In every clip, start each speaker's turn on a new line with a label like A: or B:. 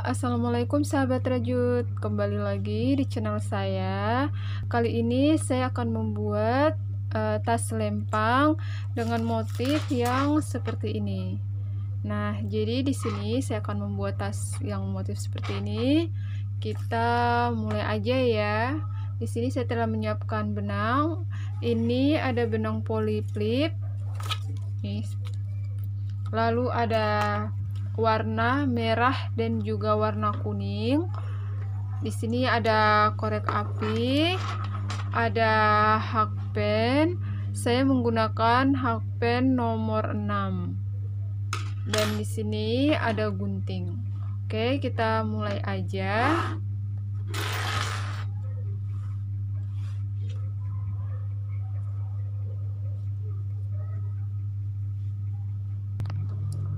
A: Assalamualaikum sahabat Rajut, kembali lagi di channel saya. Kali ini saya akan membuat tas lempang dengan motif yang seperti ini. Nah, jadi di sini saya akan membuat tas yang motif seperti ini. Kita mulai aja ya. Di sini saya telah menyiapkan benang. Ini ada benang polyflip. Nih. Lalu ada warna merah dan juga warna kuning. Di sini ada korek api, ada hakpen. Saya menggunakan hakpen nomor 6. Dan di sini ada gunting. Oke, kita mulai aja.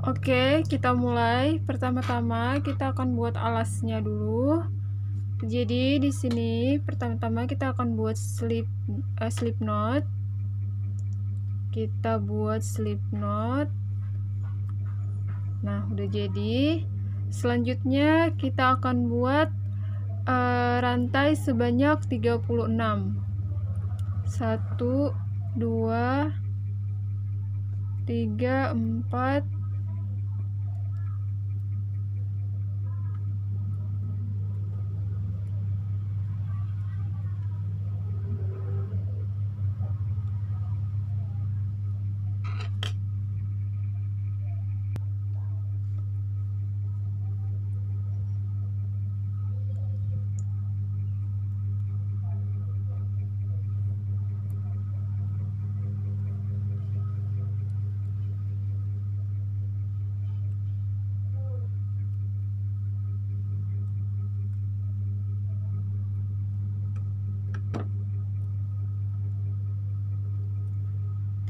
A: Oke, kita mulai. Pertama-tama kita akan buat alasnya dulu. Jadi di sini pertama-tama kita akan buat slip knot. Kita buat slip knot. Nah, udah jadi. Selanjutnya kita akan buat rantai sebanyak 36. 1 2 3 4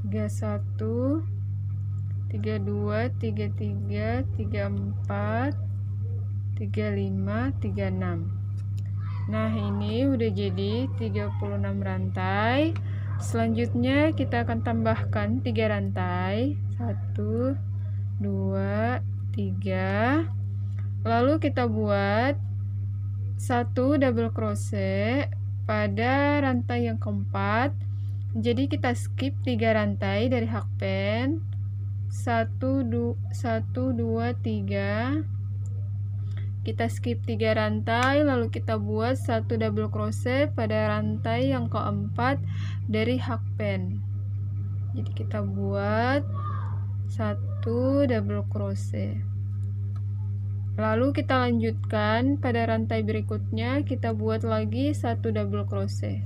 A: 31 32 33 34 35 36. Nah, ini udah jadi 36 rantai. Selanjutnya kita akan tambahkan 3 rantai. 1 2 3. Lalu kita buat 1 double crochet pada rantai yang keempat. Jadi kita skip 3 rantai dari hakpen. 1 2 3. Kita skip 3 rantai, lalu kita buat 1 double crochet pada rantai yang keempat dari hakpen. Jadi kita buat 1 double crochet. Lalu kita lanjutkan pada rantai berikutnya, kita buat lagi 1 double crochet.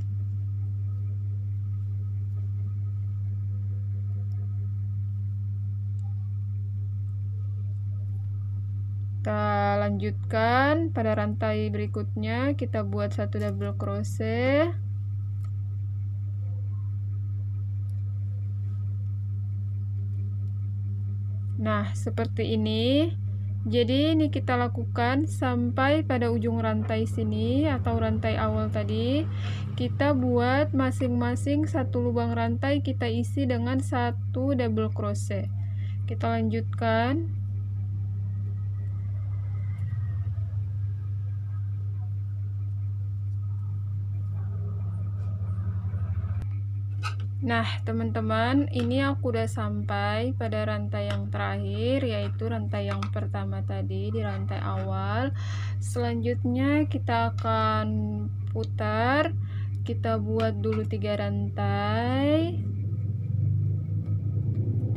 A: Kita lanjutkan pada rantai berikutnya, kita buat 1 double crochet. Nah, seperti ini. Jadi ini kita lakukan sampai pada ujung rantai sini atau rantai awal tadi. Kita buat masing-masing 1 lubang rantai, kita isi dengan 1 double crochet. Kita lanjutkan. Nah, teman-teman, ini aku udah sampai pada rantai yang terakhir, yaitu rantai yang pertama tadi di rantai awal. Selanjutnya kita akan putar. Kita buat dulu 3 rantai.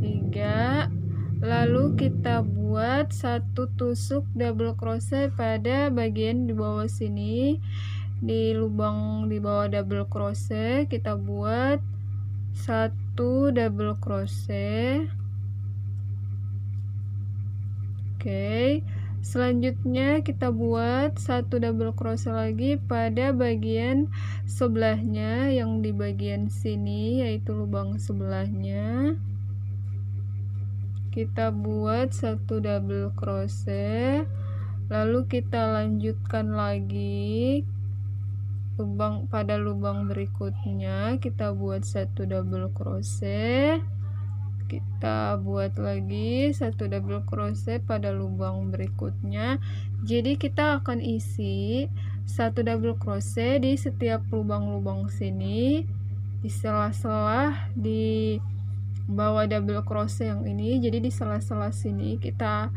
A: 3. Lalu kita buat 1 tusuk double crochet pada bagian di bawah sini. Di lubang di bawah double crochet kita buat 1 double crochet. Oke, selanjutnya kita buat 1 double crochet lagi pada bagian sebelahnya, yang di bagian sini, yaitu lubang sebelahnya. Kita buat 1 double crochet, lalu kita lanjutkan lagi pada lubang berikutnya, kita buat 1 double crochet. kita buat lagi satu double crochet pada lubang berikutnya. Jadi kita akan isi satu double crochet di setiap lubang-lubang sini, di sela-sela di bawah double crochet yang ini. Jadi di sela-sela sini kita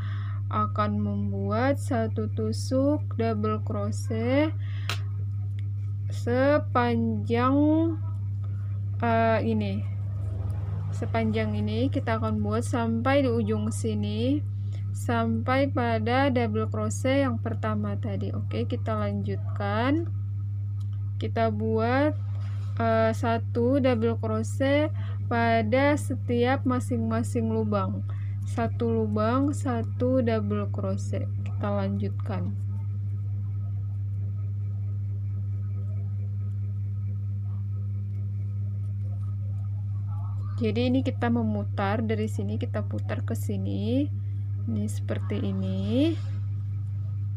A: akan membuat satu tusuk double crochet sepanjang sepanjang ini kita akan buat sampai di ujung sini, sampai pada double crochet yang pertama tadi. Oke, kita lanjutkan. Kita buat satu double crochet pada setiap masing-masing lubang. Satu lubang, satu double crochet. Kita lanjutkan. Jadi ini kita memutar dari sini, kita putar ke sini. Ini seperti ini.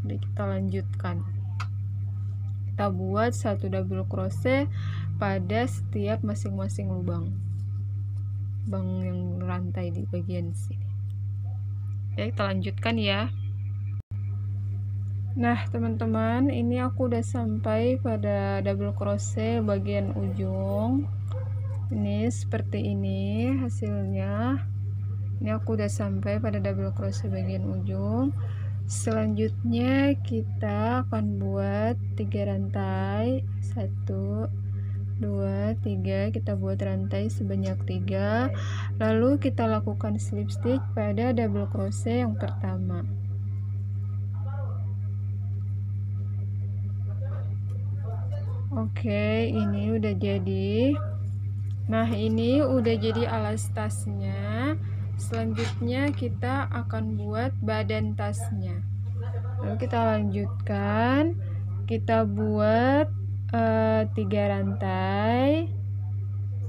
A: Jadi kita lanjutkan. Kita buat satu double crochet pada setiap masing-masing lubang yang rantai di bagian sini. Oke, kita lanjutkan ya. Nah, teman-teman, ini aku udah sampai pada double crochet bagian ujung. Ini seperti ini hasilnya. Ini aku udah sampai pada double crochet bagian ujung. Selanjutnya kita akan buat 3 rantai, 1 2 3. Kita buat rantai sebanyak 3, lalu kita lakukan slip stitch pada double crochet yang pertama. Oke, ini udah jadi. Nah, ini udah jadi alas tasnya. Selanjutnya kita akan buat badan tasnya. Lalu kita lanjutkan. Kita buat 3 rantai.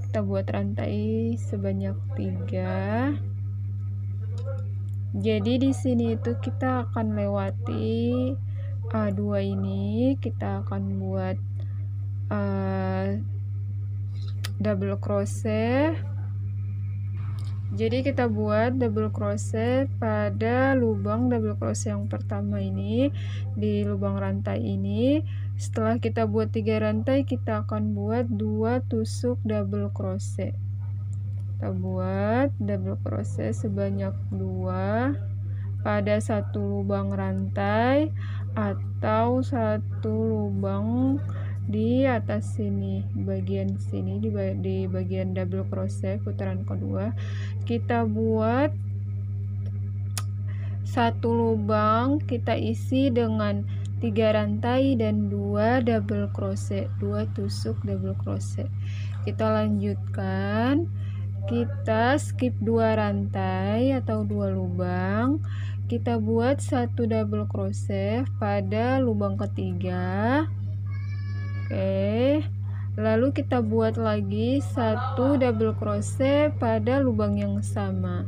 A: Kita buat rantai sebanyak 3. Jadi di sini itu kita akan lewati 2 ini. Kita akan buat double crochet. Jadi kita buat double crochet pada lubang double crochet yang pertama ini, di lubang rantai ini. Setelah kita buat 3 rantai, kita akan buat 2 tusuk double crochet. Kita buat double crochet sebanyak 2 pada satu lubang rantai atau satu lubang di atas sini, bagian sini, di bagian double crochet putaran kedua. Kita buat satu lubang, kita isi dengan 3 rantai dan 2 double crochet, 2 tusuk double crochet. Kita lanjutkan. Kita skip 2 rantai atau 2 lubang. Kita buat satu double crochet pada lubang ketiga. Oke, lalu kita buat lagi satu double crochet pada lubang yang sama.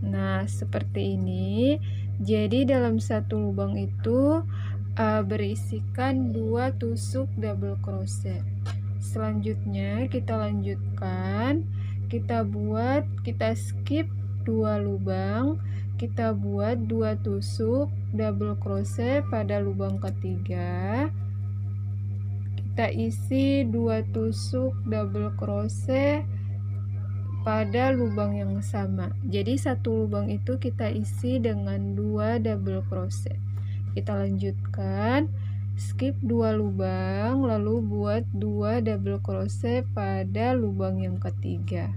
A: Nah, seperti ini. Jadi dalam satu lubang itu berisikan 2 tusuk double crochet. Selanjutnya kita lanjutkan. Kita skip 2 lubang. Kita buat 2 tusuk double crochet pada lubang ketiga. Kita isi 2 tusuk double crochet pada lubang yang sama. Jadi satu lubang itu kita isi dengan 2 double crochet. Kita lanjutkan, skip 2 lubang, lalu buat 2 double crochet pada lubang yang ketiga.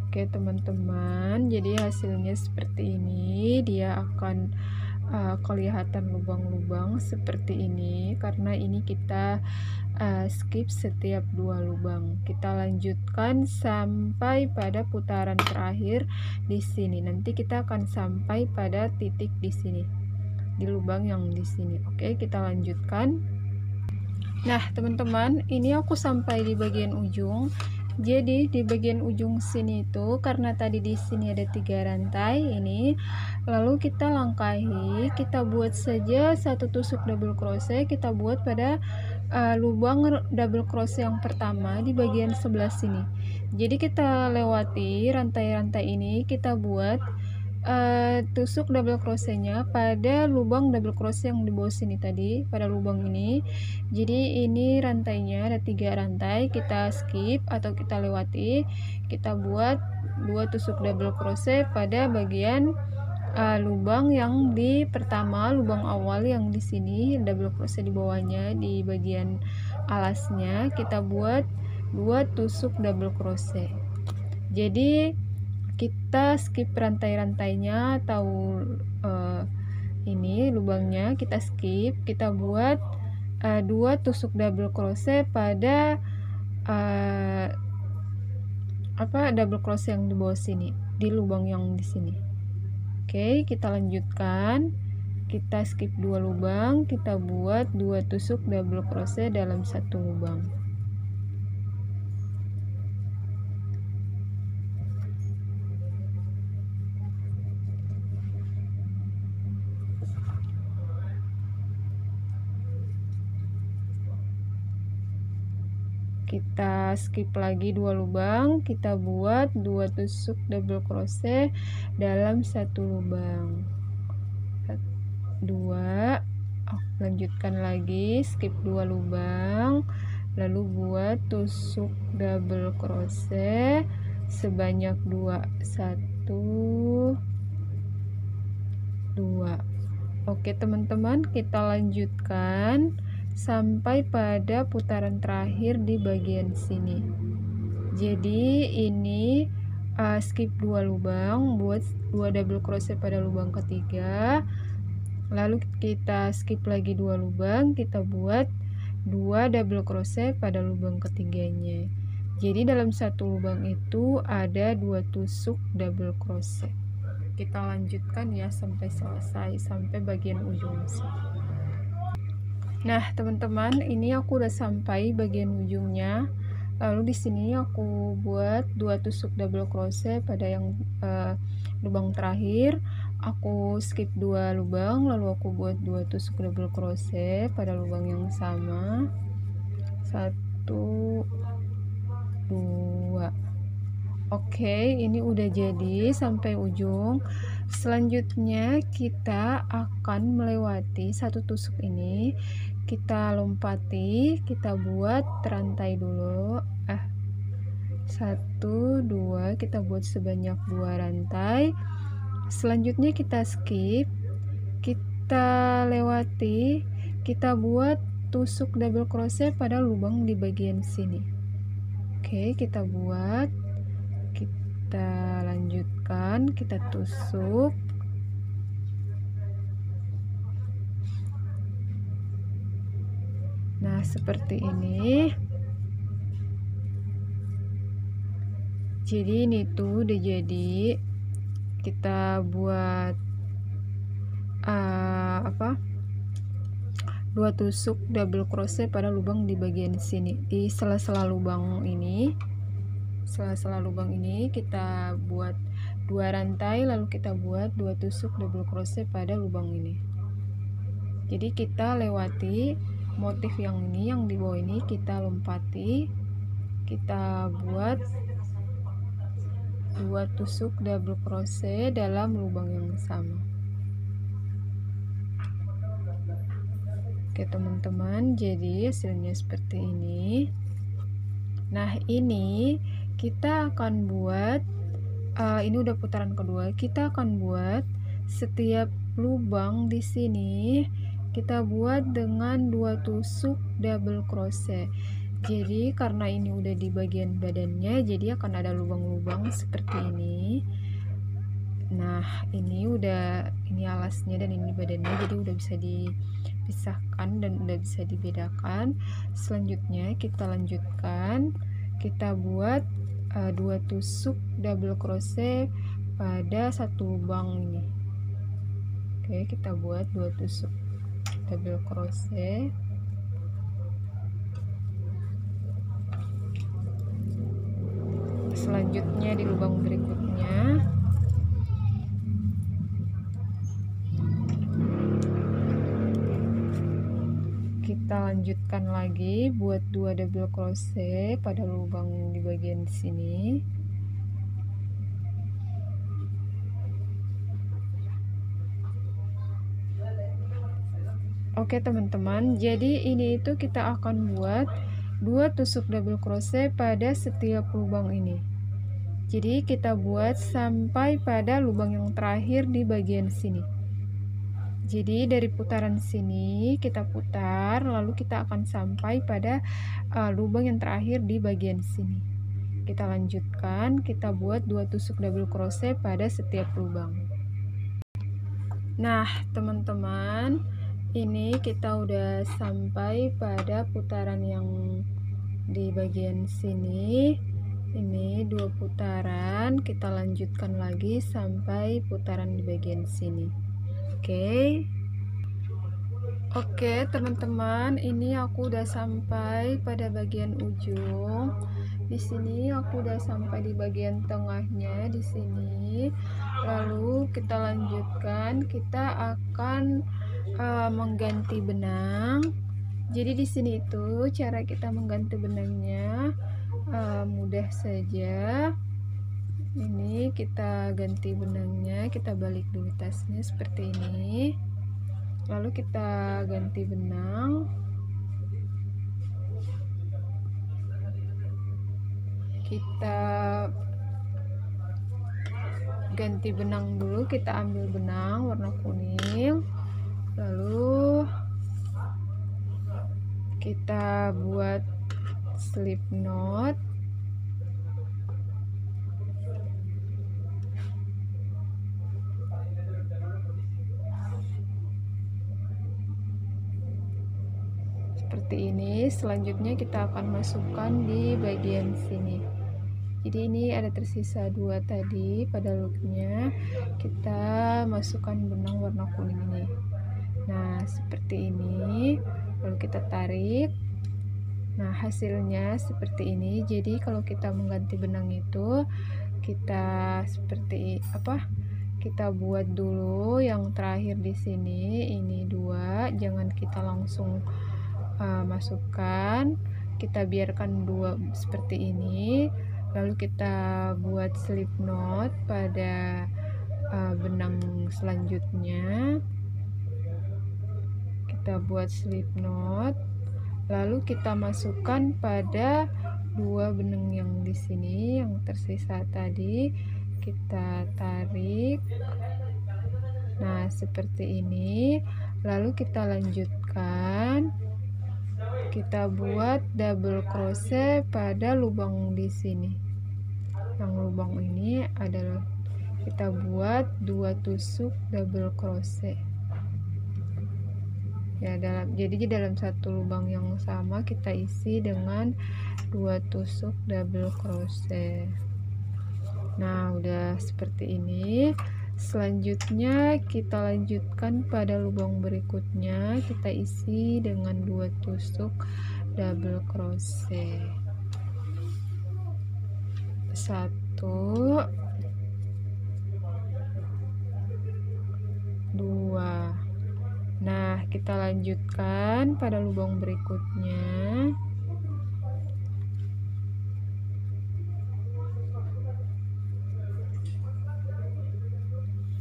A: Oke teman-teman, jadi hasilnya seperti ini. Dia akan kelihatan lubang-lubang seperti ini karena ini kita skip setiap 2 lubang. Kita lanjutkan sampai pada putaran terakhir di sini. Nanti kita akan sampai pada titik di sini, di lubang yang di sini. Oke, kita lanjutkan. Nah teman-teman, ini aku sampai di bagian ujung. Jadi di bagian ujung sini itu, karena tadi di sini ada 3 rantai ini, lalu kita langkahi, kita buat saja satu tusuk double crochet, kita buat pada lubang double crochet yang pertama di bagian sebelah sini. Jadi kita lewati rantai-rantai ini, kita buat tusuk double crochetnya pada lubang double crochet yang di bawah sini tadi, pada lubang ini. Jadi ini rantainya ada 3 rantai, kita skip atau kita lewati, kita buat 2 tusuk double crochet pada bagian lubang yang di pertama, lubang awal yang di sini, double crochet di bawahnya, di bagian alasnya kita buat 2 tusuk double crochet. Jadi kita skip rantai-rantainya atau ini lubangnya kita skip, kita buat 2 tusuk double crochet pada double crochet yang di bawah sini, di lubang yang di sini. Oke, kita lanjutkan, kita skip 2 lubang, kita buat 2 tusuk double crochet dalam 1 lubang. Kita skip lagi 2 lubang, kita buat 2 tusuk double crochet dalam 1 lubang. 2, lanjutkan lagi, skip 2 lubang, lalu buat tusuk double crochet sebanyak 2, 1, 2. Oke teman-teman, kita lanjutkan sampai pada putaran terakhir di bagian sini. Jadi ini skip 2 lubang, buat 2 double crochet pada lubang ketiga, lalu kita skip lagi 2 lubang, kita buat 2 double crochet pada lubang ketiganya. Jadi dalam 1 lubang itu ada 2 tusuk double crochet. Kita lanjutkan ya sampai selesai, sampai bagian ujung sini. Nah teman-teman, ini aku udah sampai bagian ujungnya. Lalu di sini aku buat 2 tusuk double crochet pada yang lubang terakhir. Aku skip 2 lubang, lalu aku buat 2 tusuk double crochet pada lubang yang sama. 1, 2. Oke, ini udah jadi sampai ujung. Selanjutnya kita akan melewati 1 tusuk ini, kita lompati, kita buat rantai dulu. 1, 2, kita buat sebanyak 2 rantai. Selanjutnya kita skip, kita lewati, kita buat tusuk double crochet pada lubang di bagian sini. Oke, kita buat, kita lanjutkan, kita tusuk. Nah seperti ini. Jadi ini tuh udah jadi. Kita buat 2 tusuk double crochet pada lubang di bagian sini, di sela-sela lubang ini. Sela-sela lubang ini kita buat 2 rantai, lalu kita buat 2 tusuk double crochet pada lubang ini. Jadi kita lewati motif yang ini, yang di bawah ini kita lompati, kita buat 2 tusuk double crochet dalam lubang yang sama. Oke teman-teman, jadi hasilnya seperti ini. Nah ini kita akan buat ini udah putaran kedua, kita akan buat setiap lubang di sini kita buat dengan 2 tusuk double crochet. Jadi karena ini udah di bagian badannya, jadi akan ada lubang-lubang seperti ini. Nah ini udah, ini alasnya dan ini badannya, jadi udah bisa dipisahkan dan udah bisa dibedakan. Selanjutnya kita lanjutkan, kita buat 2 tusuk double crochet pada 1 lubang ini. Oke, kita buat 2 tusuk double crochet. Selanjutnya di lubang berikutnya Kita lanjutkan lagi buat 2 double crochet pada lubang di bagian sini. Oke teman-teman, jadi ini itu kita akan buat 2 tusuk double crochet pada setiap lubang ini. Jadi kita buat sampai pada lubang yang terakhir di bagian sini. Jadi dari putaran sini kita putar, lalu kita akan sampai pada lubang yang terakhir di bagian sini. Kita lanjutkan, kita buat 2 tusuk double crochet pada setiap lubang. Nah teman-teman, ini kita udah sampai pada putaran yang di bagian sini. Ini 2 putaran, kita lanjutkan lagi sampai putaran di bagian sini. Oke teman-teman, ini aku udah sampai pada bagian ujung. Di sini aku udah sampai di bagian tengahnya di sini. Lalu kita lanjutkan, kita akan mengganti benang. Jadi di sini itu cara kita mengganti benangnya mudah saja. Ini kita ganti benangnya, kita balik dulu tasnya seperti ini, lalu kita ganti benang, kita ganti benang dulu, kita ambil benang warna kuning, lalu kita buat slip knot. Seperti ini. Selanjutnya kita akan masukkan di bagian sini. Jadi ini ada tersisa 2 tadi pada looknya, kita masukkan benang warna kuning ini. Nah seperti ini, lalu kita tarik. Nah hasilnya seperti ini. Jadi kalau kita mengganti benang itu kita seperti apa, kita buat dulu yang terakhir di sini, ini 2, jangan kita langsung masukkan, kita biarkan 2 seperti ini, lalu kita buat slip knot pada benang selanjutnya. Kita buat slip knot, lalu kita masukkan pada 2 benang yang di sini yang tersisa tadi, kita tarik. Nah seperti ini, lalu kita lanjutkan, kita buat double crochet pada lubang di sini. Yang lubang ini adalah kita buat 2 tusuk double crochet. Ya, jadi dalam satu lubang yang sama kita isi dengan 2 tusuk double crochet. Nah, udah seperti ini. Selanjutnya kita lanjutkan pada lubang berikutnya, kita isi dengan 2 tusuk double crochet. 1, 2. Nah kita lanjutkan pada lubang berikutnya.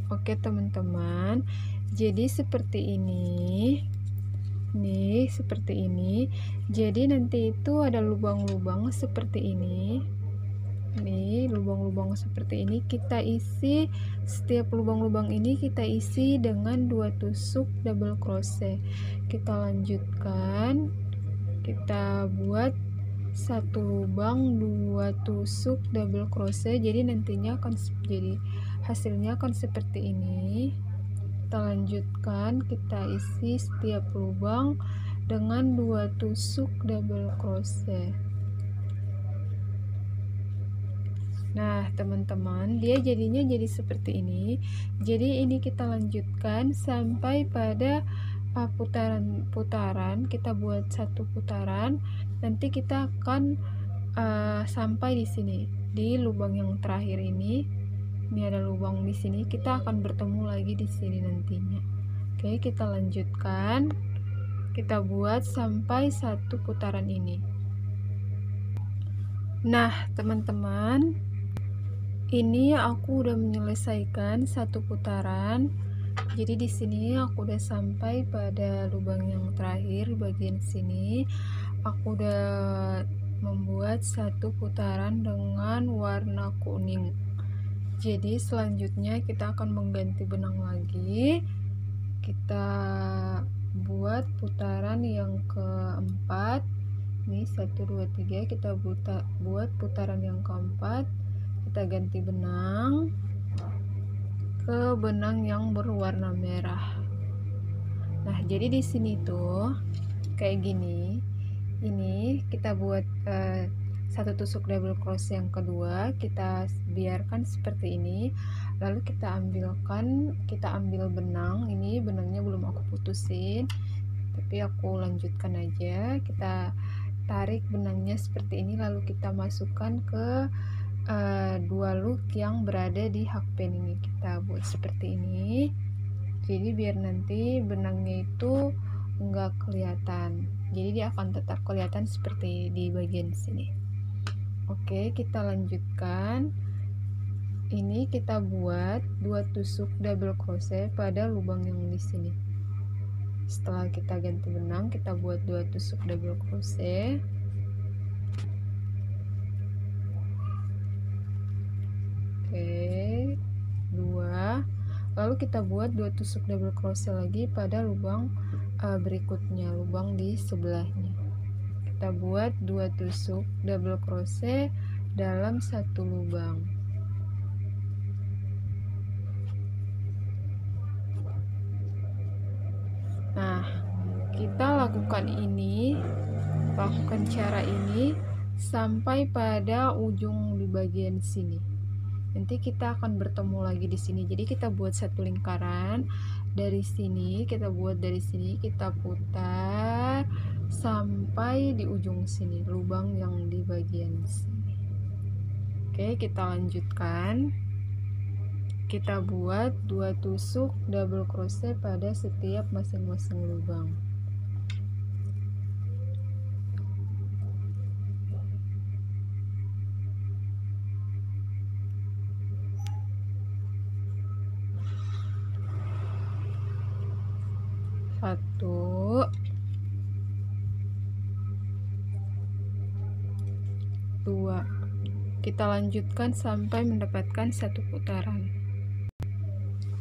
A: Oke teman-teman, jadi seperti ini. Nih seperti ini. Jadi nanti itu ada lubang-lubang seperti ini. Nih lubang-lubang seperti ini kita isi, setiap lubang-lubang ini kita isi dengan 2 tusuk double crochet. Kita lanjutkan, kita buat 1 lubang 2 tusuk double crochet, jadi nantinya akan jadi hasilnya akan seperti ini. Kita lanjutkan, kita isi setiap lubang dengan 2 tusuk double crochet. Nah teman-teman, dia jadinya jadi seperti ini. Jadi ini kita lanjutkan sampai pada putaran, kita buat 1 putaran, nanti kita akan sampai di sini di lubang yang terakhir ini. Ini ada lubang di sini, kita akan bertemu lagi di sini nantinya. Oke, kita lanjutkan, Kita buat sampai satu putaran ini. Nah, teman-teman, ini aku udah menyelesaikan satu putaran. Jadi di sini aku udah sampai pada lubang yang terakhir bagian sini. Aku udah membuat satu putaran dengan warna kuning. Jadi selanjutnya kita akan mengganti benang lagi. Kita buat putaran yang keempat. Ini 1 2 3, kita buat putaran yang keempat. Kita ganti benang ke benang yang berwarna merah. Nah, jadi di sini tuh kayak gini. Ini kita buat satu tusuk double crochet yang kedua, kita biarkan seperti ini. Lalu kita ambil benang. Ini benangnya belum aku putusin, tapi aku lanjutkan aja. Kita tarik benangnya seperti ini, lalu kita masukkan ke dua loop yang berada di hakpen ini. Kita buat seperti ini, jadi biar nanti benangnya itu enggak kelihatan, jadi dia akan tetap kelihatan seperti di bagian sini. Oke, kita lanjutkan. Ini kita buat 2 tusuk double crochet pada lubang yang di sini. Setelah kita ganti benang, kita buat 2 tusuk double crochet. Oke, 2. Lalu kita buat 2 tusuk double crochet lagi pada lubang berikutnya, lubang di sebelahnya. Kita buat 2 tusuk double crochet dalam satu lubang. Nah, kita lakukan cara ini sampai pada ujung di bagian sini. Nanti kita akan bertemu lagi di sini. Jadi kita buat satu lingkaran dari sini, kita putar sampai di ujung sini, lubang yang di bagian sini. Oke, kita lanjutkan. Kita buat 2 tusuk double crochet pada setiap masing-masing lubang. Satu, 2. Kita lanjutkan sampai mendapatkan satu putaran.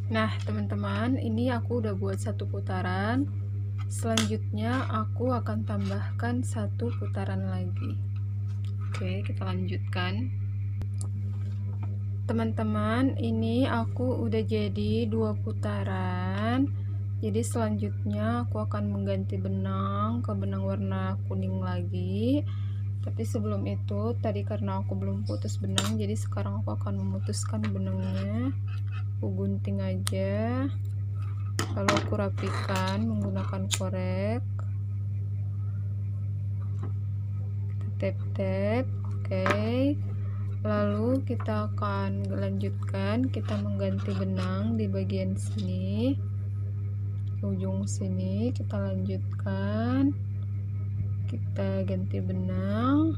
A: Nah, teman-teman, ini aku udah buat satu putaran. Selanjutnya aku akan tambahkan satu putaran lagi. Oke, kita lanjutkan. Teman-teman, ini aku udah jadi 2 putaran. Jadi selanjutnya aku akan mengganti benang ke benang warna kuning lagi. Tapi sebelum itu, tadi karena aku belum putus benang, jadi sekarang aku akan memutuskan benangnya. Aku gunting aja, lalu aku rapikan menggunakan korek. Kita tap-tap. Oke, lalu kita akan lanjutkan, kita mengganti benang di bagian sini, ujung sini. Kita lanjutkan, kita ganti benang,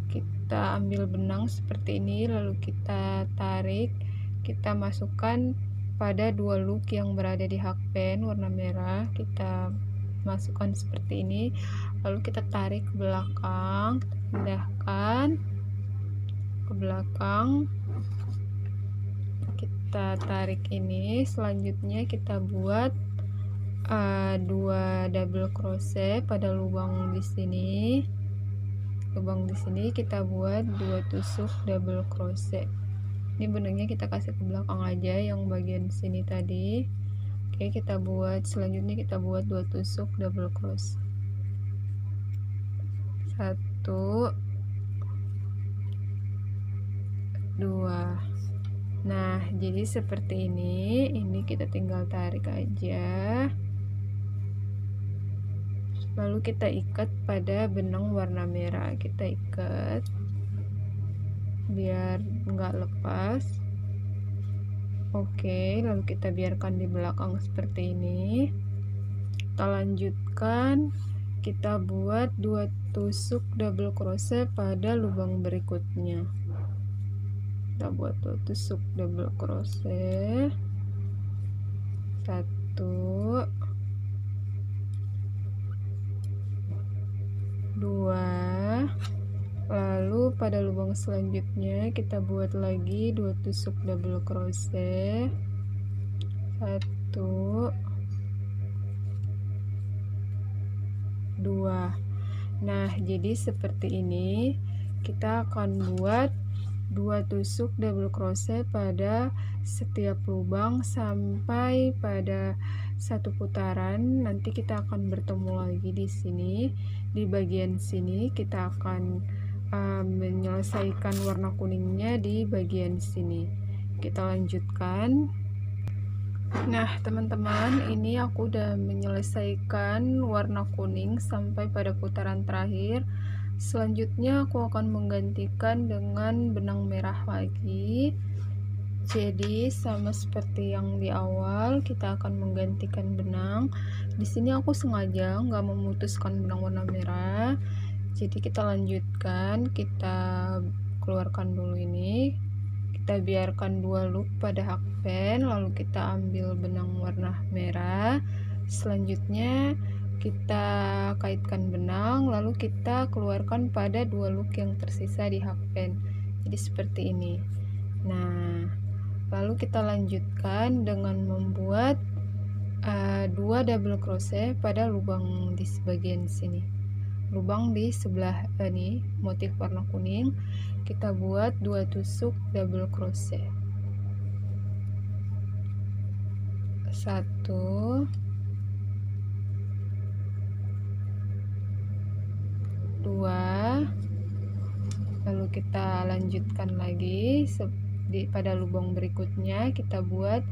A: kita ambil benang seperti ini, lalu kita tarik, kita masukkan pada 2 loop yang berada di hakpen warna merah. Kita masukkan seperti ini, lalu kita tarik ke belakang, kita pindahkan ke belakang, kita tarik ini. Selanjutnya kita buat 2 double crochet pada lubang di sini. Kita buat 2 tusuk double crochet. Ini benangnya kita kasih ke belakang aja yang bagian sini tadi. Oke, kita buat selanjutnya, kita buat 2 tusuk double crochet. 1 2. Nah, jadi seperti ini. Ini kita tinggal tarik aja, lalu kita ikat pada benang warna merah. Kita ikat biar nggak lepas. Oke, lalu kita biarkan di belakang seperti ini. Kita lanjutkan, kita buat 2 tusuk double crochet pada lubang berikutnya. Kita buat 2 tusuk double crochet, 1, 2, lalu pada lubang selanjutnya kita buat lagi 2 tusuk double crochet, 1, 2. Nah, jadi seperti ini kita akan buat 2 tusuk double crochet pada setiap lubang sampai pada 1 putaran. Nanti kita akan bertemu lagi di sini. Di bagian sini kita akan menyelesaikan warna kuningnya di bagian sini. Kita lanjutkan. Nah, teman-teman, ini aku udah menyelesaikan warna kuning sampai pada putaran terakhir. Selanjutnya aku akan menggantikan dengan benang merah lagi. Jadi sama seperti yang di awal, kita akan menggantikan benang. Di sini aku sengaja nggak memutuskan benang warna merah. Jadi kita lanjutkan, kita keluarkan dulu ini. Kita biarkan 2 loop pada hakpen, lalu kita ambil benang warna merah. Selanjutnya kita kaitkan benang, lalu kita keluarkan pada 2 loop yang tersisa di hakpen. Jadi seperti ini. Nah, lalu kita lanjutkan dengan membuat 2 double crochet pada lubang di bagian sini. Lubang di sebelah ini motif warna kuning, kita buat 2 tusuk double crochet, 1, 2, lalu kita lanjutkan lagi pada lubang berikutnya kita buat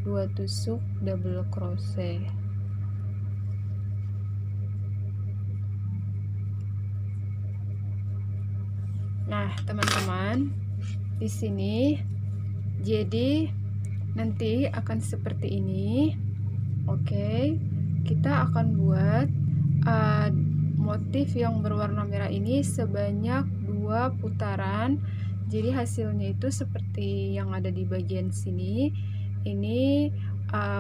A: 2 tusuk double crochet. Nah, teman-teman, di sini jadi nanti akan seperti ini. Oke, kita akan buat motif yang berwarna merah ini sebanyak 2 putaran. Jadi hasilnya itu seperti yang ada di bagian sini. Ini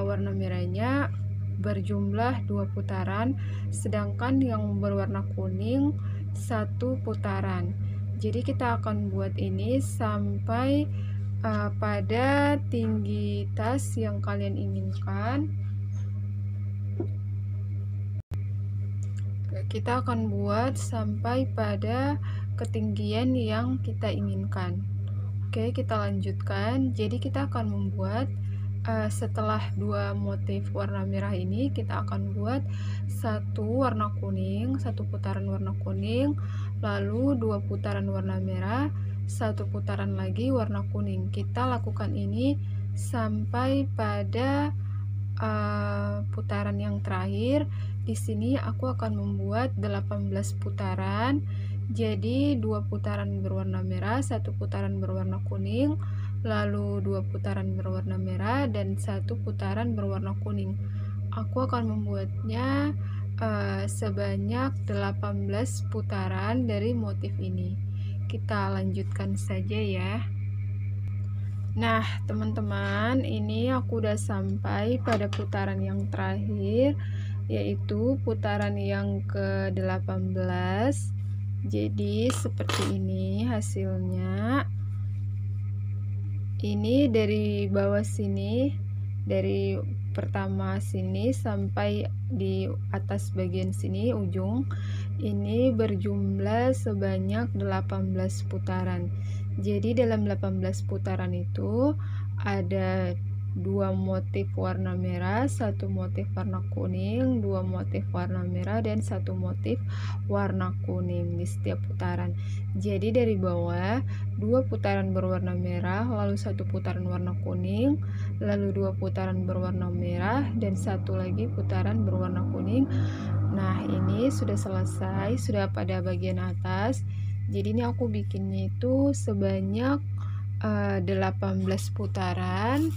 A: warna merahnya berjumlah 2 putaran, sedangkan yang berwarna kuning 1 putaran. Jadi kita akan buat ini sampai pada tinggi tas yang kalian inginkan. Kita akan buat sampai pada ketinggian yang kita inginkan. Oke, kita lanjutkan. Jadi kita akan membuat setelah 2 motif warna merah ini, kita akan buat 1 warna kuning, 1 putaran warna kuning, lalu 2 putaran warna merah, 1 putaran lagi warna kuning. Kita lakukan ini sampai pada putaran yang terakhir. Di sini aku akan membuat 18 putaran. Jadi 2 putaran berwarna merah, 1 putaran berwarna kuning, lalu 2 putaran berwarna merah dan 1 putaran berwarna kuning. Aku akan membuatnya sebanyak 18 putaran dari motif ini. Kita lanjutkan saja ya. Nah, teman-teman, ini aku udah sampai pada putaran yang terakhir, yaitu putaran yang ke-18. Jadi seperti ini hasilnya. Ini dari bawah sini, dari pertama sini sampai di atas bagian sini ujung, ini berjumlah sebanyak 18 putaran. Jadi dalam 18 putaran itu ada 2 motif warna merah, 1 motif warna kuning, 2 motif warna merah, dan 1 motif warna kuning di setiap putaran. Jadi dari bawah 2 putaran berwarna merah, lalu 1 putaran warna kuning, lalu 2 putaran berwarna merah, dan 1 lagi putaran berwarna kuning. Nah, ini sudah selesai, sudah pada bagian atas. Jadi ini aku bikinnya itu sebanyak 18 putaran.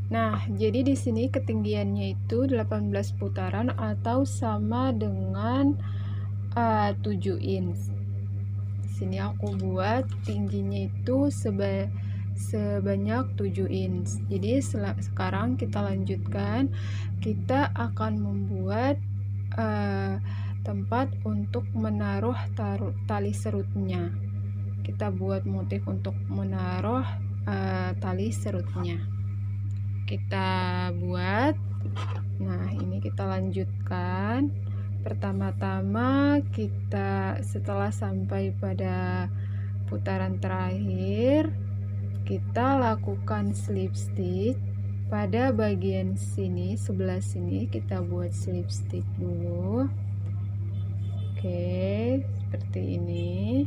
A: Nah, jadi di sini ketinggiannya itu 18 putaran atau sama dengan 7 inch. Di sini aku buat tingginya itu sebanyak 7 inch. Jadi sekarang kita lanjutkan. Kita akan membuat tempat untuk menaruh tali serutnya. Kita buat motif untuk menaruh tali serutnya. Kita buat. Nah, ini kita lanjutkan. Pertama-tama kita setelah sampai pada putaran terakhir, kita lakukan slip stitch pada bagian sini, sebelah sini kita buat slip stitch dulu. Oke, seperti ini.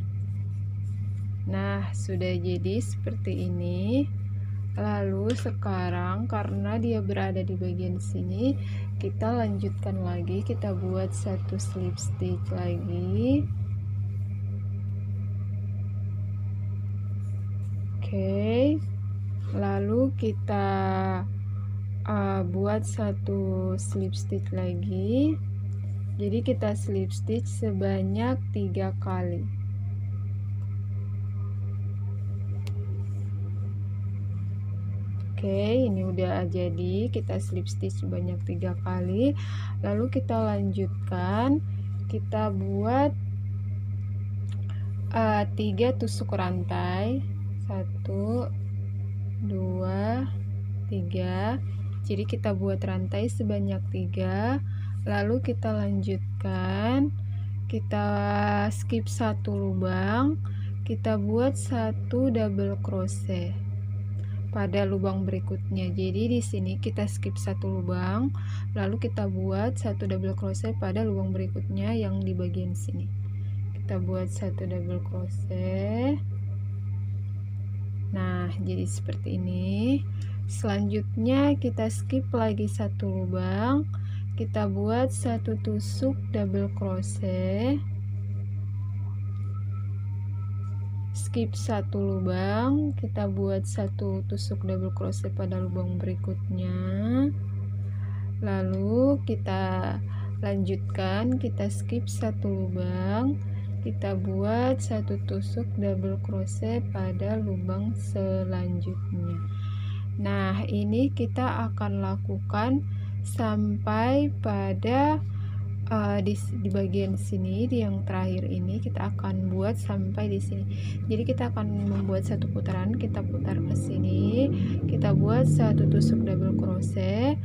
A: Nah, sudah jadi seperti ini. Lalu sekarang karena dia berada di bagian sini, kita lanjutkan lagi, kita buat satu slip stitch lagi. Oke, lalu kita buat satu slip stitch lagi. Jadi kita slip stitch sebanyak 3 kali. Oke, ini udah jadi, kita slip stitch sebanyak 3 kali. Lalu kita lanjutkan, kita buat 3 tusuk rantai, 1 2 3. Jadi kita buat rantai sebanyak 3. Lalu kita lanjutkan, kita skip satu lubang, kita buat satu double crochet pada lubang berikutnya. Jadi di sini kita skip satu lubang, lalu kita buat satu double crochet pada lubang berikutnya yang di bagian sini. Kita buat satu double crochet. Nah, jadi seperti ini. Selanjutnya kita skip lagi satu lubang, kita buat satu tusuk double crochet, skip satu lubang, kita buat satu tusuk double crochet pada lubang berikutnya. Lalu kita lanjutkan, kita skip satu lubang, kita buat satu tusuk double crochet pada lubang selanjutnya. Nah, ini kita akan lakukan sampai pada di bagian sini, di yang terakhir ini kita akan buat sampai di sini. Jadi kita akan membuat satu putaran, kita putar ke sini, kita buat satu tusuk double crochet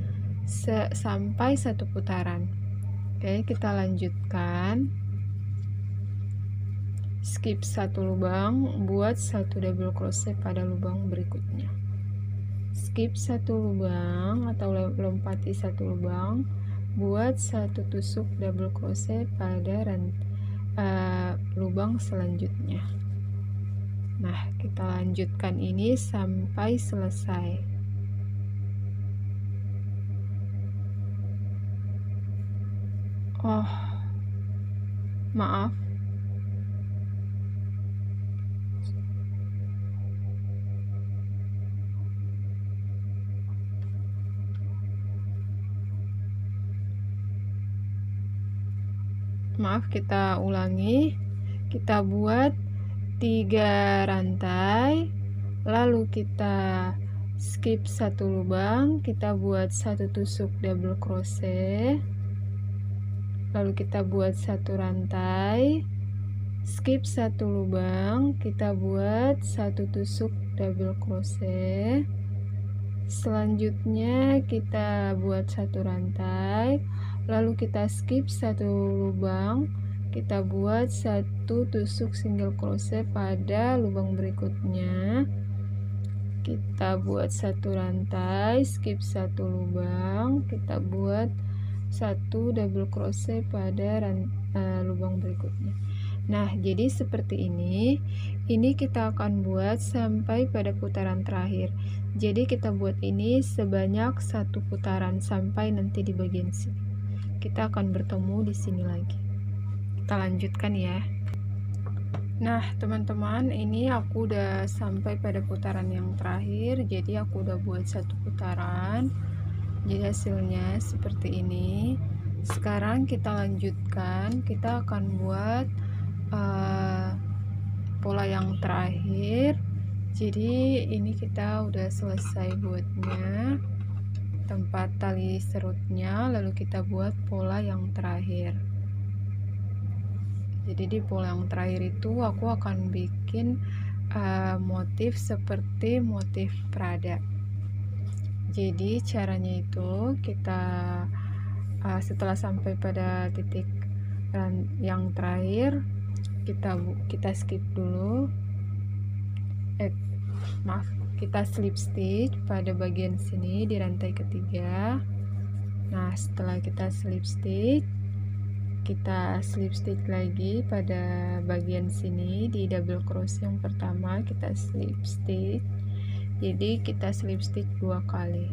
A: sampai satu putaran. Oke, kita lanjutkan, skip satu lubang, buat satu double crochet pada lubang berikutnya, skip satu lubang atau lompati satu lubang, buat satu tusuk double crochet pada lubang selanjutnya. Nah, kita lanjutkan ini sampai selesai. Oh, maaf. Maaf, kita ulangi. Kita buat 3 rantai, lalu kita skip satu lubang, kita buat satu tusuk double crochet, lalu kita buat satu rantai, skip satu lubang, kita buat satu tusuk double crochet. Selanjutnya kita buat satu rantai, lalu kita skip satu lubang, kita buat satu tusuk single crochet pada lubang berikutnya, kita buat satu rantai, skip satu lubang, kita buat satu double crochet pada lubang berikutnya. Nah, jadi seperti ini kita akan buat sampai pada putaran terakhir. Jadi kita buat ini sebanyak satu putaran sampai nanti di bagian sini. Kita akan bertemu di sini lagi. Kita lanjutkan ya. Nah teman-teman, ini aku udah sampai pada putaran yang terakhir, jadi aku udah buat satu putaran, jadi hasilnya seperti ini. Sekarang kita lanjutkan, kita akan buat pola yang terakhir. Jadi ini kita udah selesai buatnya tempat tali serutnya, lalu kita buat pola yang terakhir. Jadi di pola yang terakhir itu aku akan bikin motif seperti motif Prada. Jadi caranya itu kita setelah sampai pada titik yang terakhir, kita skip dulu, kita slip stitch pada bagian sini di rantai ketiga. Nah setelah kita slip stitch, kita slip stitch lagi pada bagian sini di double crochet yang pertama, kita slip stitch. Jadi kita slip stitch 2 kali.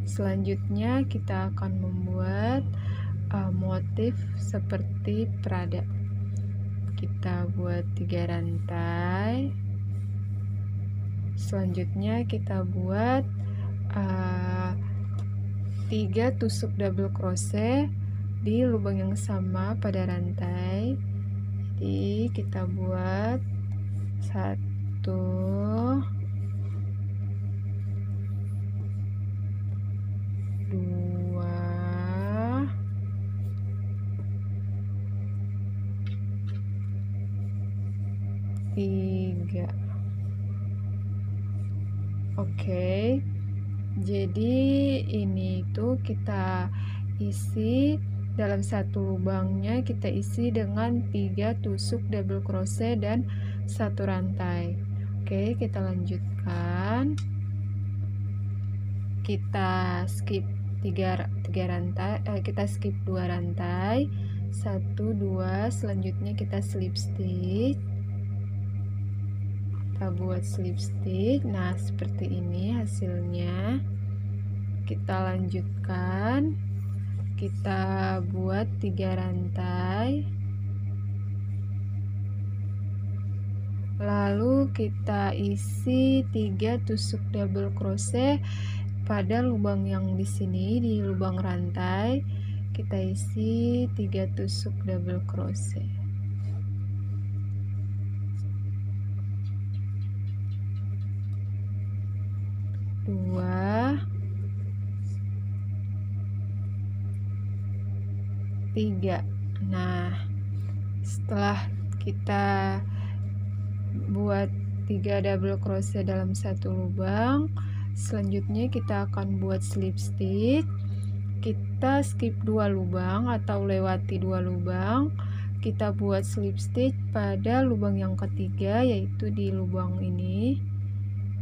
A: Selanjutnya kita akan membuat motif seperti Prada. Kita buat 3 rantai. Selanjutnya kita buat 3 tusuk double crochet di lubang yang sama pada rantai. Jadi kita buat 1, 2, 3. Oke, jadi ini tuh kita isi dalam satu lubangnya, kita isi dengan 3 tusuk double crochet dan 1 rantai. Oke, kita lanjutkan, kita skip 3 rantai, kita skip 2 rantai, 1, 2, selanjutnya kita slip stitch, kita buat slip stitch. Nah seperti ini hasilnya. Kita lanjutkan, kita buat 3 rantai, lalu kita isi 3 tusuk double crochet pada lubang yang di sini, di lubang rantai kita isi 3 tusuk double crochet. Dua, 3. Nah setelah kita buat 3 double crochet dalam satu lubang, selanjutnya kita akan buat slip stitch. Kita skip 2 lubang atau lewati 2 lubang, kita buat slip stitch pada lubang yang ketiga, yaitu di lubang ini,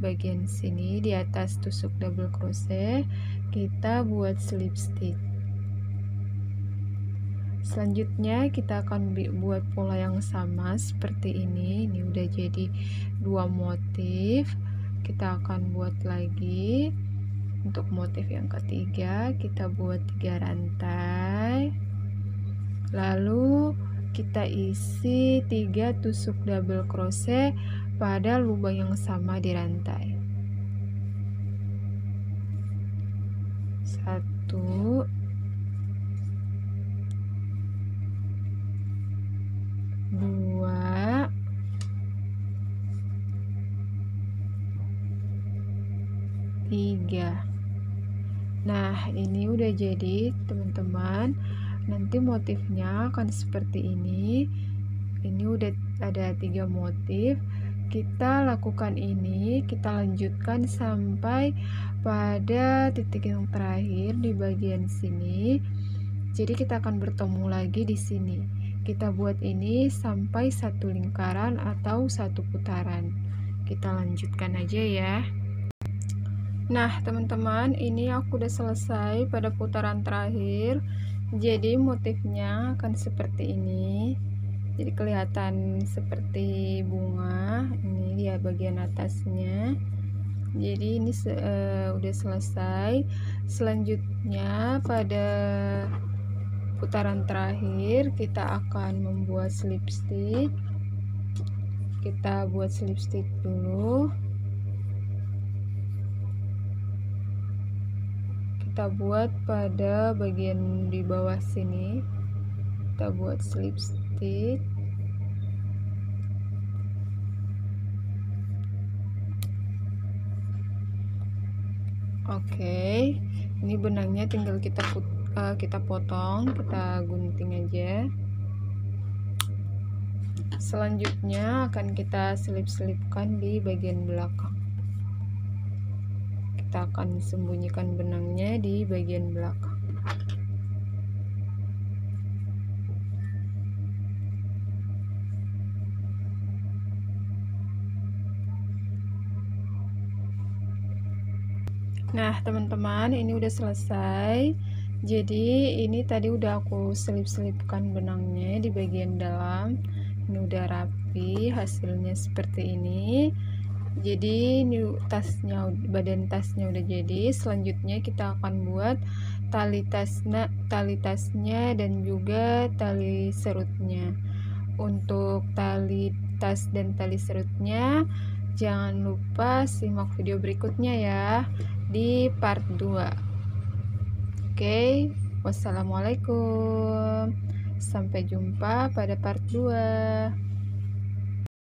A: bagian sini di atas tusuk double crochet kita buat slip stitch. Selanjutnya kita akan buat pola yang sama seperti ini. Ini udah jadi 2 motif. Kita akan buat lagi untuk motif yang ketiga, kita buat 3 rantai, lalu kita isi 3 tusuk double crochet pada lubang yang sama di rantai. 1, 2, 3. Nah ini udah jadi teman-teman. Nanti motifnya akan seperti ini. Ini udah ada 3 motif. Kita lakukan ini, kita lanjutkan sampai pada titik yang terakhir di bagian sini. Jadi kita akan bertemu lagi di sini. Kita buat ini sampai 1 lingkaran atau 1 putaran. Kita lanjutkan aja ya. Nah teman-teman, ini aku udah selesai pada putaran terakhir. Jadi motifnya akan seperti ini. Jadi kelihatan seperti bunga. Ini dia bagian atasnya. Jadi ini udah selesai. Selanjutnya pada putaran terakhir kita akan membuat slip stitch. kita buat slip stitch dulu. Kita buat pada bagian di bawah sini, kita buat slip stitch. Oke, ini benangnya tinggal kita potong, kita gunting aja. Selanjutnya akan kita selip-selipkan di bagian belakang. Kita akan sembunyikan benangnya di bagian belakang. Nah teman-teman, ini udah selesai. Jadi ini tadi udah aku selip-selipkan benangnya di bagian dalam. Ini udah rapi, hasilnya seperti ini. Jadi ini tasnya, badan tasnya udah jadi. Selanjutnya kita akan buat tali tasnya dan juga tali serutnya. Untuk tali tas dan tali serutnya jangan lupa simak video berikutnya ya, di part 2. Oke, wassalamualaikum, sampai jumpa pada part 2.